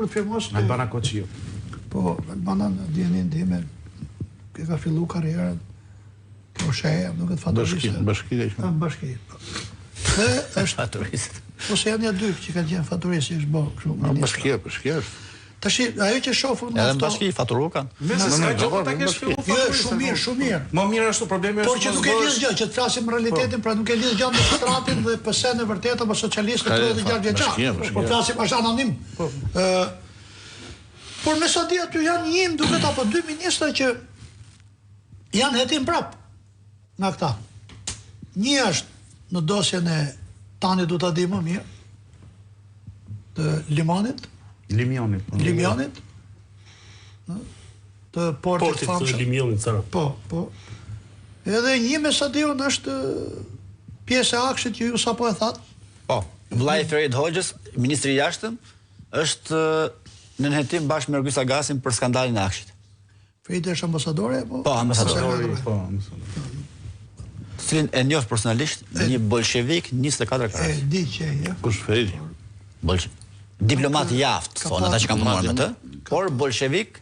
për të firmos... Albana Koqiu. Po, Albana në djenin time, ke ka fillu karierën, kjo sheja, nuk e të faturisë. Bashkire i shumë. Bashkire. Dhe është... Faturisë. Ose janë ja dy që kanë qenë faturisë, është bo, kështu. Bashkire. Tashi, ajo që shofur në ato... Edhe në bashki, faturu kanë. Shumë mirë. Më mirë është problemi është... Por që nuk e lidhë gjë, që të flasim realitetin, pra nuk e lidhë gjë me stratin dhe pëse në vërtet apo socialistë 36 vjeçar. Po flasim është anonim. Por me sa di aty janë një duket apo dy ministra që janë hetim prap nga këta. Një është në dosjen e tani du ta di më mirë të Limionit, të portit të Limionit, sara. Po. Edhe një me sa di unë është pjesë e akshit që ju sapo e thatë. Po, vllai Ferit Hoxhës, ministri i jashtëm, është në hetim bashkë me Ergyll Sagasin për skandalin e akshit. Ferit është ambasadore? Po, ambasadore. Cilin e njoh personalisht, një bolshevik 24 karat. E di që e, ja. Kush Feriti? Diplomat i jaftë, thonë ata që kanë punuar me të, por bolshevik.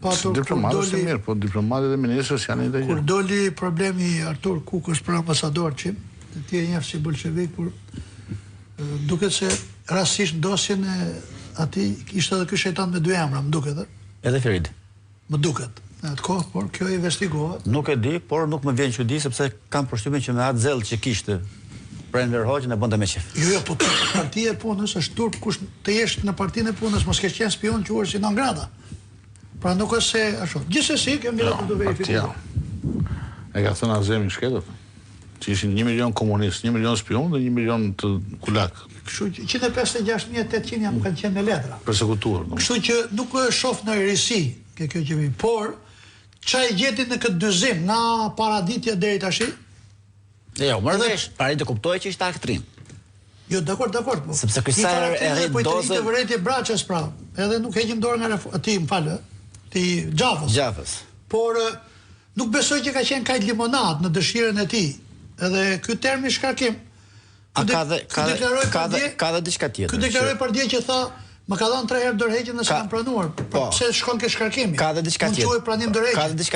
Diplomatët është mirë, po diplomatët e ministrës janë një kur doli problemi Artur Kukës për ambasador qim, ti e njefë si bolshevik, por duket se rastisht dosjen e ati ishte edhe ky shejtan me dy emra, më duket dhe? Edhe Feridi. Më duket. Në atë kohë, por kjo investigohet. Nuk e di, por nuk më vjen çudi sepse kam përshtypjen që me atë zell që kishte Enver Hoxhën e bënte me qef. Jo, po partia e punës është turp, kush të jesh në partinë e punës, mos ke qenë spion që është si non grata. Pra nuk është se ashtu. Gjithsesi kemi vetë të verifikuar. E ka thënë Azemi Shketët, që ishin 1 milion komunistë, 1 milion spion dhe 1 milion të kulak. Kështu që 156.800 jam kanë qenë me letra. Persekutuar. Kështu që nuk shoh në risi kjo që vi, por çaj gjeti në këtë dyzim nga paraditja deri tash. Jo, më rëvesh, pari të kuptoj që ishte aktrim. Jo, dakor. Sepse kësaj e rrit dozën... Po i vërejtje Braçës, pra, edhe nuk heqim dorë nga ti, më falë, ti Gjafës. Por nuk besoj që ka qenë kajt limonat në dëshirën e ti. Edhe ky termi shkarkim... A ka dhe diçka tjetër. Ky deklaroi për dje që tha, më ka dhënë 3 herë dorëheqjen dhe s'kam pranuar. Pse shkon ke shkarkimi? Ka dhe diçka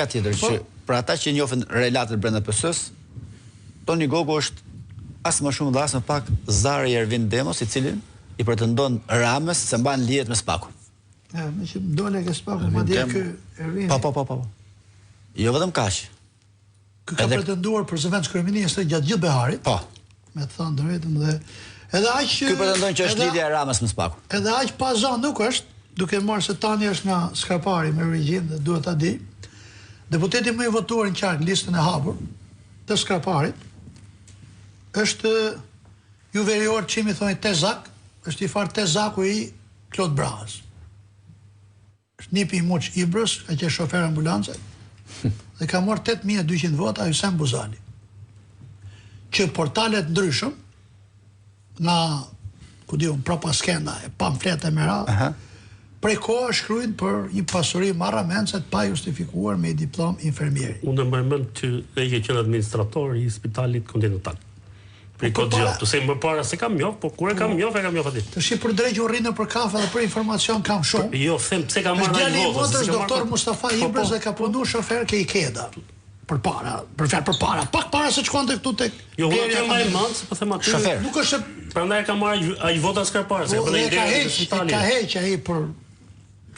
tjetër që për ata që njohin relatet brenda PS-s, Toni Gogu është as më shumë dhe as më pak zari i Ervin Demos, i cilin i pretendon Ramës se mban lihet me Spakun. Ja, më që dole ke Spaku, madje ky Ervin. Po. Jo vetëm kaq. Ky ka pretenduar për zëvendës kryeministri gjatë gjithë beharit. Po. Me të thënë drejtën dhe edhe aq ky pretendon që është lidhja e Ramës me Spakun. Edhe aq pa zon nuk është, duke marrë se tani është nga Skarpari me origjin dhe duhet ta di. Deputeti më i votuar në qark listën e hapur të Skarparit është ju verior qimi thoni Tezak, është i farë Tezaku i Klod Brahës. është nipi i Muç Ibrës, ka qenë shofer ambulance, dhe ka marrë 8200 vota Hysem Buzali. Që portalet ndryshëm, nga, ku diun, propaskenda, e pamflete me radhë, prej koha shkruajnë për një pasuri marramencet pa justifikuar me diplom infermieri. Unë mbaj mend që ai që qenë administrator i spitalit kontinental. Për kod gjatë, se më para se kam njoh, po kur e kam njoh aty. Tash për drejt u rrinë për kafe dhe për informacion kam shumë. Jo, them pse kam marrë ai votën. Doktor Mustafa Ibrës dhe ka punuar shofer ke Ikeda. Për para, pak para se shkonte këtu tek. Jo, unë kam marrë mend, po them aty. Nuk është prandaj kam marrë ai vota Skarpari, se për ai ka heq ai për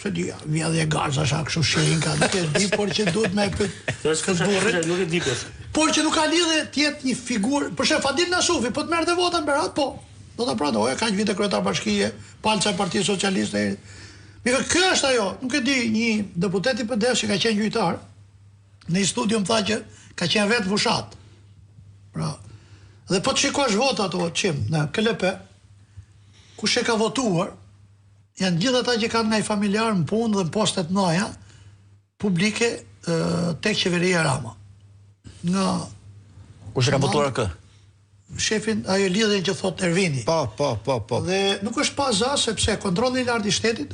se di, vija dhe garza shak kështu shirinka, nuk e di, por që duhet me nuk e di pse. Por që nuk ka lidhje të jetë një figurë, për shemb Fadil Nasufi, po të merrte vota në Berat, po. Do ta pranoje, ka një vite kryetar bashkie, palca e Partisë Socialiste. Mirë, kjo është ajo, nuk e di, një deputet i PD-s që ka qenë gjyqtar, në një studio më tha që ka qenë vetë fushat. Pra, dhe po të shikosh votat o çim në KLP, kush e ka votuar, janë gjithë ata që kanë ndaj familjar në punë dhe në postet mëdha publike tek qeveria Rama. Nga kush e ka votuar kë? Shefin, ajo lidhjen që thot Ervini. Po. Dhe nuk është pa za, sepse kontrolli i lartë i shtetit,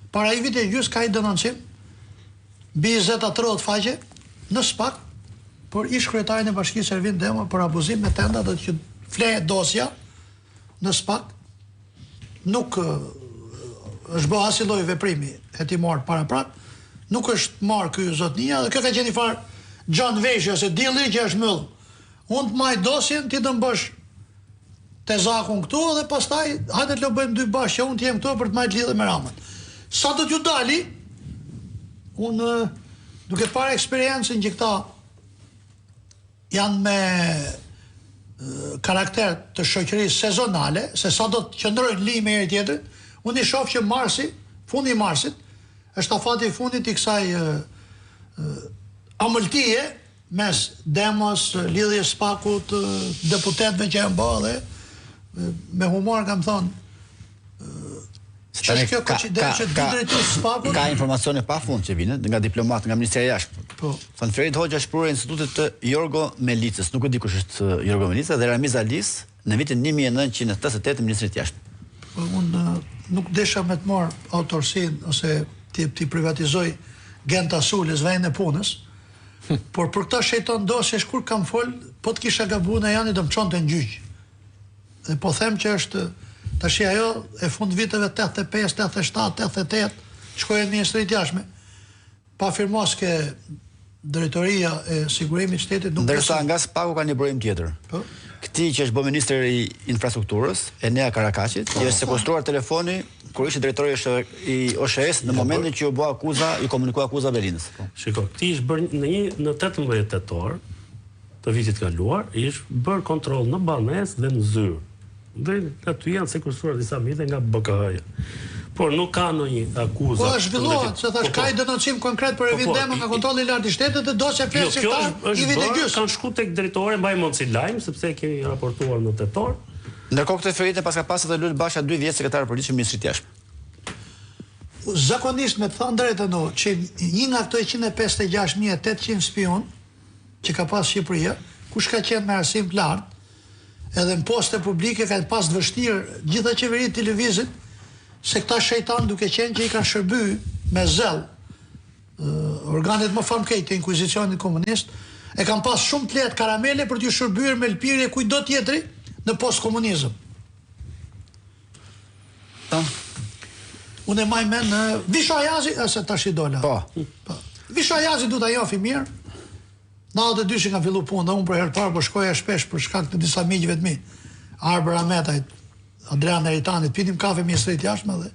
para i vite gjys ka i denoncim, mbi 20-30 faqe, në SPAK, për ish kryetarin e bashkisë Ervin Dema për abuzim me tenda dhe që flehet dosja në SPAK, nuk është bë asnjë lloj veprimi hetimor paraprak, nuk është marrë ky zotnia dhe kjo ka qenë i farë John Veshja ose dilli që është myll. Unë të maj dosjen, ti të mbësh te zakun këtu dhe pastaj hajde të lo bëjmë dy bashkë që unë të jem këtu për të majtë lidhe me Ramën. Sa do t'ju dali, unë duke parë eksperiencën që këta janë me karakter të shoqërisë sezonale, se sa do të qëndrojnë li me njëri tjetrin, unë i shoh që marsi, fundi i marsit, është afati i fundit i kësaj amëltije mes Demos, lidhjes Spakut, deputetëve që janë bë dhe me humor kam thonë që kjo koincidencë dy drejtues Spakut ka informacione pafund që vinë nga diplomatë nga Ministria e Jashtëm. Po. Thënë Ferit Hoxha shprehur institutit të Jorgo Melicës, nuk e di kush është Jorgo Melica, dhe Ramiz Alis në vitin 1988 Ministrit të Jashtëm. Po, unë nuk desha me të marr autorsinë ose ti privatizoj Genta Sulës vend e punës. Por për këta shejton dosjesh kur kam fol, po të kisha gabuar në janë do më çonte në gjyq. Dhe po them që është tash ajo e fund viteve 85, 87, 88, shkoi në Ministrinë e Jashtme. Pa firmos ke drejtoria e sigurimit shtetit nuk. Ndërsa nga Spaku ka një burim tjetër. Po. Këti që është bë ministër i infrastrukturës, Enea Karakaqit, i është sekustruar telefoni kur ishte drejtori i OSHE-s në momentin që u bë akuza, i komunikoi akuza Belinës. Shiko, këti ishte bërë në 18 tetor të vitit kaluar, ishte bërë kontroll në Banesë dhe në Zyrë. Dhe aty janë sekustruar disa mite nga BKH-ja. Por nuk ka ndonjë akuzë. Po zhvillohet, se thash ka denoncim konkret për Ervin Dema nga kontrolli i lartë i shtetit dhe dosja flesh sektar i Videgjys. Kanë shku tek drejtori, mbaj mend si lajm sepse kemi raportuar në tetor. Ndërkohë këtë Ferit e paska pasur edhe Lul Basha 2 vjet sekretar politik i Ministrisë të Jashtme. Zakonisht me të thënë drejtën që një nga këto 156.800 spion që ka pas Shqipëria, kush ka qenë me arsim të lartë, edhe në poste publike ka pas të vështirë gjitha qeveritë televizit, se këta shejtan duke qenë që i kanë shërby me zell organet më famkejt të inkuizicionit komunist, e kanë pas shumë të lehtë karamele për t'ju shërbyer me lpirje kujdo tjetri në post-komunizëm. Unë e maj men në Visho Ajazi, ase tash i dola. Po. Visho Ajazi du t'a jofi mirë. 92 që kanë fillu punë, dhe unë për herë parë po shkoja shpesh për shkak të disa miqve të mi. Arber Ametajt, Adrian Eritanit, pitim kafe Ministrisë të Jashtme dhe